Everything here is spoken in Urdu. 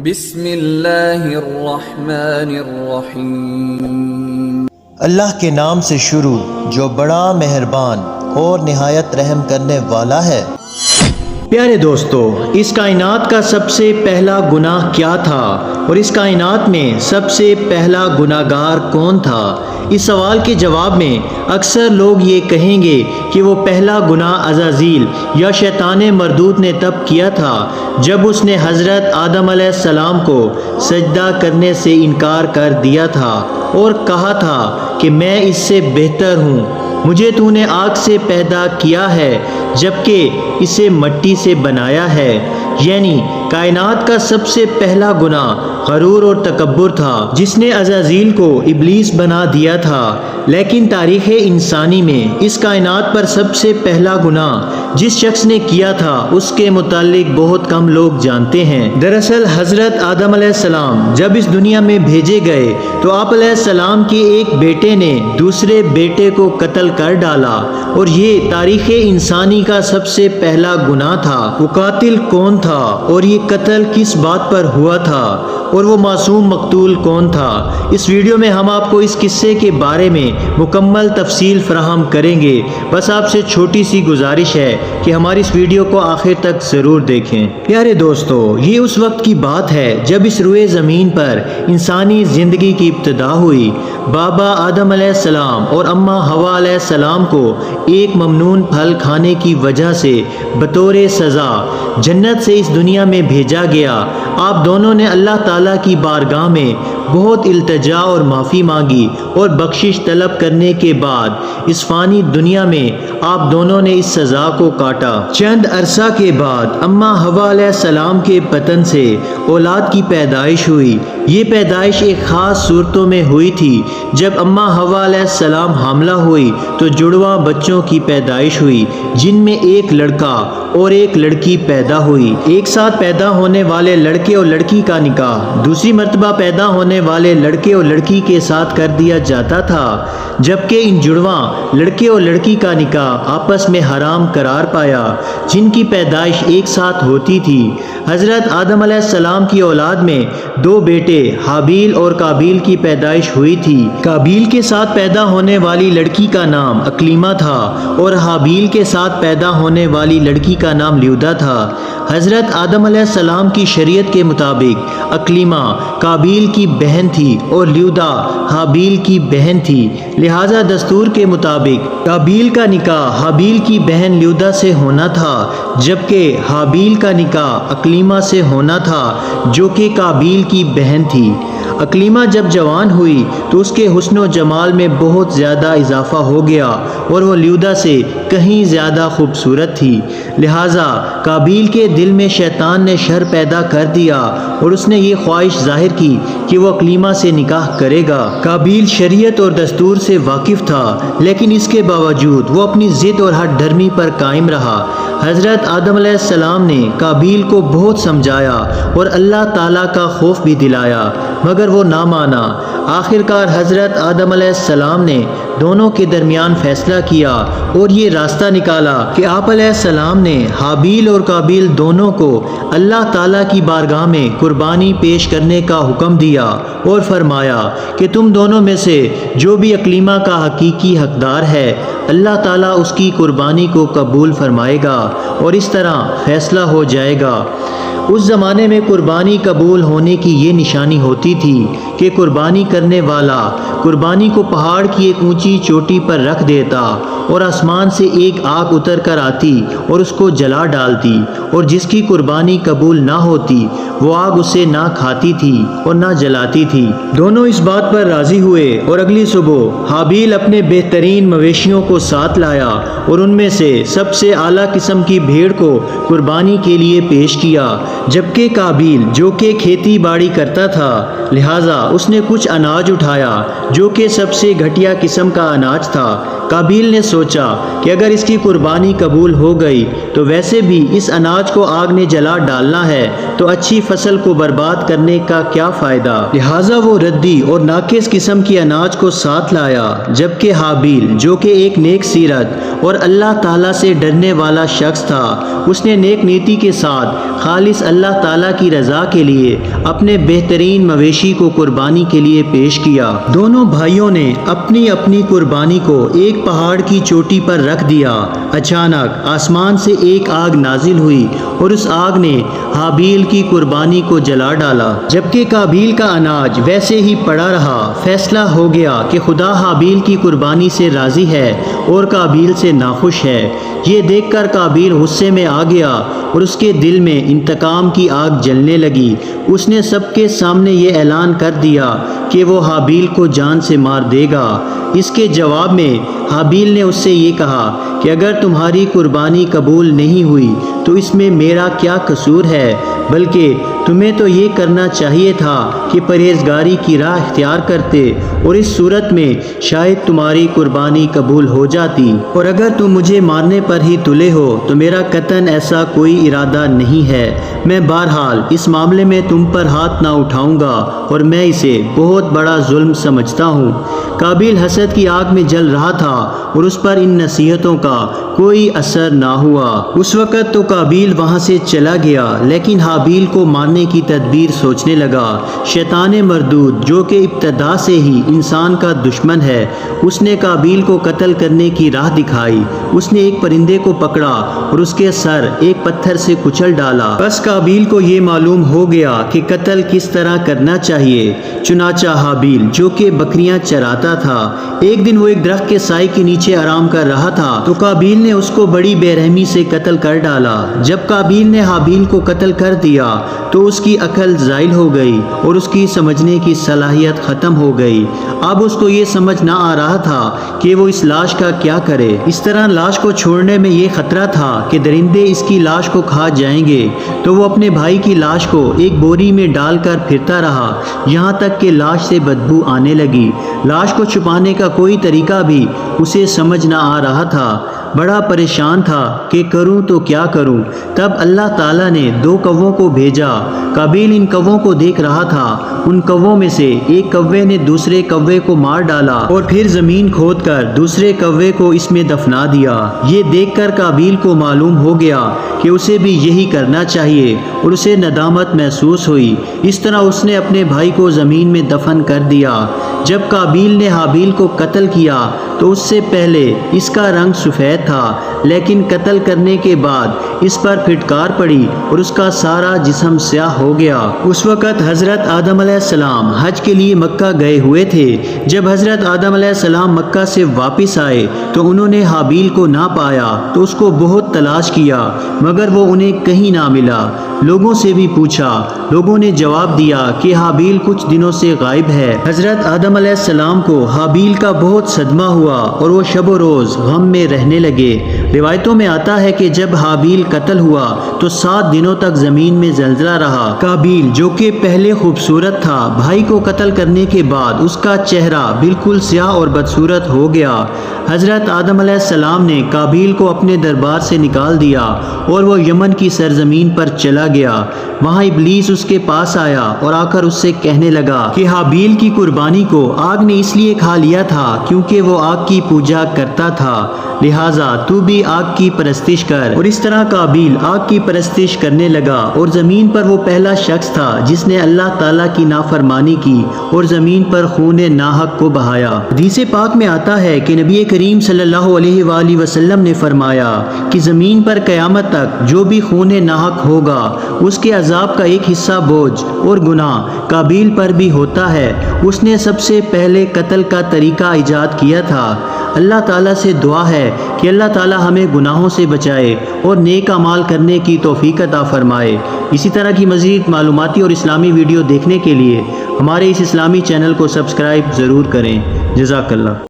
بسم اللہ الرحمن الرحیم۔ اللہ کے نام سے شروع جو بڑا مہربان اور نہایت رحم کرنے والا ہے۔ پیارے دوستو، اس کائنات کا سب سے پہلا گناہ کیا تھا اور اس کائنات میں سب سے پہلا گناہگار کون تھا؟ اس سوال کے جواب میں اکثر لوگ یہ کہیں گے کہ وہ پہلا گناہ عزازیل یا شیطان مردود نے تب کیا تھا جب اس نے حضرت آدم علیہ السلام کو سجدہ کرنے سے انکار کر دیا تھا اور کہا تھا کہ میں اس سے بہتر ہوں، مجھے تو نے آگ سے پیدا کیا ہے جبکہ اسے مٹی سے بنایا ہے۔ یعنی کائنات کا سب سے پہلا گناہ غرور اور تکبر تھا جس نے عزازیل کو ابلیس بنا دیا تھا۔ لیکن تاریخ انسانی میں اس کائنات پر سب سے پہلا گناہ جس شخص نے کیا تھا اس کے متعلق بہت کم لوگ جانتے ہیں۔ دراصل حضرت آدم علیہ السلام جب اس دنیا میں بھیجے گئے تو آپ علیہ السلام کے ایک بیٹے نے دوسرے بیٹے کو قتل کر ڈالا اور یہ تاریخ انسانی کا سب سے پہلا گناہ تھا۔ وہ قاتل کون تھا اور یہ قتل کس بات پر ہوا تھا اور وہ معصوم مقتول کون تھا؟ اس ویڈیو میں ہم آپ کو اس قصے کے بارے میں مکمل تفصیل فراہم کریں گے۔ بس آپ سے چھوٹی سی گزارش ہے کہ ہماری اس ویڈیو کو آخر تک ضرور دیکھیں۔ پیارے دوستو، یہ اس وقت کی بات ہے جب اس روئے زمین پر انسانی زندگی کی ابتدا ہوئی۔ بابا آدم علیہ السلام اور اماں حوا علیہ السلام کو ایک ممنون پھل کھانے کی وجہ سے بطور سزا جنت سے اس دنیا میں بھیجا گیا۔ آپ دونوں نے اللہ تعالیٰ کی بارگاہ میں بہت التجا اور معافی مانگی اور بخشش طلب کرنے کے بعد اس فانی دنیا میں آپ دونوں نے اس سزا کو کاٹا۔ چند عرصہ کے بعد اماں حوا علیہ السلام کے بطن سے اولاد کی پیدائش ہوئی۔ یہ پیدائش ایک خاص صورتوں میں ہوئی تھی۔ جب اماں حوا علیہ السلام حاملہ ہوئی تو جڑواں بچوں کی پیدائش ہوئی جن میں ایک لڑکا اور ایک لڑکی پیدا ہوئی۔ ایک ساتھ پیدا ہونے والے لڑکے اور لڑکی کا نکاح دوسری مرتبہ پیدا ہونے والے لڑکے اور لڑکی کے ساتھ کر دیا جاتا تھا، جبکہ ان جڑواں لڑکے اور لڑکی کا نکاح آپس میں حرام قرار پایا جن کی پیدائش ایک ساتھ ہوتی تھی۔ حضرت آدم علیہ السلام کی اولاد میں دو بیٹے حابیل اور قابیل کی پیدائش ہوئی تھی۔ قابیل کے ساتھ پیدا ہونے والی لڑکی کا نام اکلیمہ تھا اور حابیل کے ساتھ پیدا ہونے والی لڑکی کا نام لیودا تھا۔ حضرت آدم علیہ السلام کی شریعت کے مطابق اکلیمہ قابیل کی بہن تھی اور لیودا حابیل کی بہن تھی، لہذا دستور کے مطابق قابیل کا نکاح حابیل کی بہن لیودا سے ہونا تھا جبکہ حابیل کا نکاح اکلیمہ سے ہونا تھا جو کہ قابیل کی بہن تھی۔ اکلیمہ جب جوان ہوئی تو اس کے حسن و جمال میں بہت زیادہ اضافہ ہو گیا اور وہ لیودا سے کہیں زیادہ خوبصورت تھی، لہٰذا قابیل کے دل میں شیطان نے شر پیدا کر دیا اور اس نے یہ خواہش ظاہر کی کہ وہ اکلیمہ سے نکاح کرے گا۔ قابیل شریعت اور دستور سے واقف تھا لیکن اس کے باوجود وہ اپنی ضد اور ہٹ دھرمی پر قائم رہا۔ حضرت آدم علیہ السلام نے قابیل کو بہت سمجھایا اور اللہ تعالیٰ کا خوف بھی دلایا مگر وہ نہ مانا۔ آخرکار حضرت آدم علیہ السلام نے دونوں کے درمیان فیصلہ کیا اور یہ راستہ نکالا کہ آپ علیہ السلام نے حابیل اور قابیل دونوں کو اللہ تعالیٰ کی بارگاہ میں قربانی پیش کرنے کا حکم دیا اور فرمایا کہ تم دونوں میں سے جو بھی اکلیمہ کا حقیقی حقدار ہے اللہ تعالیٰ اس کی قربانی کو قبول فرمائے گا اور اس طرح فیصلہ ہو جائے گا۔ اس زمانے میں قربانی قبول ہونے کی یہ نشانی ہوتی تھی کہ قربانی کرنے والا قربانی کو پہاڑ کی ایک اونچی چوٹی پر رکھ دیتا اور آسمان سے ایک آگ اتر کر آتی اور اس کو جلا ڈالتی اور جس کی قربانی قبول نہ ہوتی وہ آگ اسے نہ کھاتی تھی اور نہ جلاتی تھی۔ دونوں اس بات پر راضی ہوئے اور اگلی صبح حابیل اپنے بہترین مویشیوں کو ساتھ لایا اور ان میں سے سب سے اعلیٰ قسم کی بھیڑ کو قربانی کے لیے پیش کیا، جبکہ قابیل جو کہ کھیتی باڑی کرتا تھا لہٰذا اس نے کچھ اناج اٹھایا جو کہ سب سے گھٹیا قسم کا اناج تھا قابیل نے سوچا کہ اگر اس کی قربانی قبول ہو گئی تو ویسے بھی اس اناج کو آگ نے جلا ڈالنا ہے، تو اچھی فصل کو برباد کرنے کا کیا فائدہ؟ لہٰذا وہ ردی اور ناقص قسم کی اناج کو ساتھ لایا، جبکہ حابیل جو کہ ایک نیک سیرت اور اللہ تعالیٰ سے ڈرنے والا شخص تھا، اس نے نیک نیتی کے ساتھ خالص اللہ تعالیٰ کی رضا کے لیے اپنے بہترین مویشی کو قربانی کے لیے پیش کیا۔ دونوں بھائیوں نے اپنی اپنی قربانی کو ایک پہاڑ کی چوٹی پر رکھ دیا۔ اچانک آسمان سے ایک آگ نازل ہوئی اور اس آگ نے حابیل کی قربانی کو جلا ڈالا، جبکہ قابیل کا اناج ویسے ہی پڑا رہا۔ فیصلہ ہو گیا کہ خدا حابیل کی قربانی سے راضی ہے اور قابیل سے ناخوش ہے۔ یہ دیکھ کر قابیل غصے میں آ گیا اور اس کے دل میں انتقام کی آگ جلنے لگی۔ اس نے سب کے سامنے یہ اعلان کر دیا کہ وہ حابیل کو جان سے مار دے گا۔ اس کے جواب میں حابیل نے اس سے یہ کہا کہ اگر تمہاری قربانی قبول نہیں ہوئی تو اس میں میرا کیا قصور ہے، بلکہ تمہیں تو یہ کرنا چاہیے تھا کہ پرہیزگاری کی راہ اختیار کرتے، اور اس صورت میں شاید تمہاری قربانی قبول ہو جاتی، اور اگر تم مجھے مارنے پر ہی تلے ہو تو میرا قطعاً ایسا کوئی ارادہ نہیں ہے۔ میں بہرحال اس معاملے میں تم پر ہاتھ نہ اٹھاؤں گا اور میں اسے بہت بڑا ظلم سمجھتا ہوں۔ قابیل حسد کی آگ میں جل رہا تھا اور اس پر ان نصیحتوں کا کوئی اثر نہ ہوا۔ اس وقت تو قابیل وہاں سے چلا گیا، لیکن حابیل کو مارنے کی تدبیر سوچنے لگا۔ شیطان مردود جو کہ ابتدا سے ہی انسان کا دشمن ہے، اس نے قابیل کو قتل کرنے کی راہ دکھائی۔ اس نے ایک پرندے کو پکڑا اور اس کے سر ایک پتھر سے کچل ڈالا۔ بس قابیل کو یہ معلوم ہو گیا کہ قتل کس طرح کرنا چاہیے۔ چنانچہ حابیل جو کہ بکریاں چراتا تھا، ایک دن وہ ایک درخت کے سائے کے نیچے آرام کر رہا تھا تو قابیل نے اس کو بڑی بے رحمی سے قتل کر ڈالا۔ جب قابیل نے حابیل کو قتل کر دیا تو اس کی عقل زائل ہو گئی اور اس کی سمجھنے کی صلاحیت ختم ہو گئی۔ اب اس کو یہ سمجھ نہ آ رہا تھا کہ وہ اس لاش کا کیا کرے۔ اس طرح لاش کو چھوڑنے میں یہ خطرہ تھا کہ درندے اس کی لاش کو کھا جائیں گے، تو وہ اپنے بھائی کی لاش کو ایک بوری میں ڈال کر پھرتا رہا، یہاں تک کہ لاش سے بدبو آنے لگی۔ لاش کو چھپانے کا کوئی طریقہ بھی اسے سمجھ نہ آ رہا تھا۔ بڑا پریشان تھا کہ کروں تو کیا کروں۔ تب اللہ تعالیٰ نے 2 کووں کو بھیجا۔ قابیل ان کووں کو دیکھ رہا تھا۔ ان کووں میں سے ایک کوے نے دوسرے کوے کو مار ڈالا اور پھر زمین کھود کر دوسرے کوے کو اس میں دفنا دیا۔ یہ دیکھ کر قابیل کو معلوم ہو گیا کہ اسے بھی یہی کرنا چاہیے اور اسے ندامت محسوس ہوئی۔ اس طرح اس نے اپنے بھائی کو زمین میں دفن کر دیا۔ جب قابیل نے حابیل کو قتل کیا تو اس سے پہلے اس کا رنگ سفید تھا، لیکن قتل کرنے کے بعد اس پر پھٹکار پڑی اور اس کا سارا جسم سیاہ ہو گیا۔ اس وقت حضرت آدم علیہ السلام حج کے لیے مکہ گئے ہوئے تھے۔ جب حضرت آدم علیہ السلام مکہ سے واپس آئے تو انہوں نے حابیل کو نہ پایا تو اس کو بہت تلاش کیا، مگر وہ انہیں کہیں نہ ملا۔ لوگوں سے بھی پوچھا، لوگوں نے جواب دیا کہ حابیل کچھ دنوں سے غائب ہے۔ حضرت آدم علیہ السلام کو حابیل کا بہت صدمہ ہوا اور وہ شب و روز غم میں رہنے لگے۔ روایتوں میں آتا ہے کہ جب حابیل قتل ہوا تو 7 دنوں تک زمین میں زلزلہ رہا۔ قابیل جو کہ پہلے خوبصورت تھا، بھائی کو قتل کرنے کے بعد اس کا چہرہ بالکل سیاہ اور بدصورت ہو گیا۔ حضرت آدم علیہ السلام نے قابیل کو اپنے دربار سے نکال دیا اور وہ یمن کی سرزمین پر چلا گیا۔ وہاں ابلیس اس کے پاس آیا اور آ کر اس سے کہنے لگا کہ حابیل کی قربانی کو آگ نے اس لیے کھا لیا تھا کیونکہ وہ آگ کی پوجا کرتا تھا، لہٰذا تو بھی آگ کی پرستش کر۔ اور اس طرح قابیل آگ کی پرستش کرنے لگا اور زمین پر وہ پہلا شخص تھا جس نے اللہ تعالیٰ کی نافرمانی کی اور زمین پر خون ناحق کو بہایا۔ حدیث پاک میں آتا ہے کہ نبی کریم صلی اللہ علیہ وآلہ وسلم نے فرمایا کہ زمین پر قیامت تک جو بھی خون ناحق ہوگا اس کے عذاب کا ایک حصہ بوجھ اور گناہ قابیل پر بھی ہوتا ہے۔ اس نے سب سے پہلے قتل کا طریقہ ایجاد کیا تھا۔ اللہ تعالیٰ سے دعا ہے کہ اللہ تعالیٰ ہمیں گناہوں سے بچائے اور نیک اعمال کرنے کی توفیق عطا فرمائے۔ اسی طرح کی مزید معلوماتی اور اسلامی ویڈیو دیکھنے کے لیے ہمارے اس اسلامی چینل کو سبسکرائب ضرور کریں۔ جزاک اللہ۔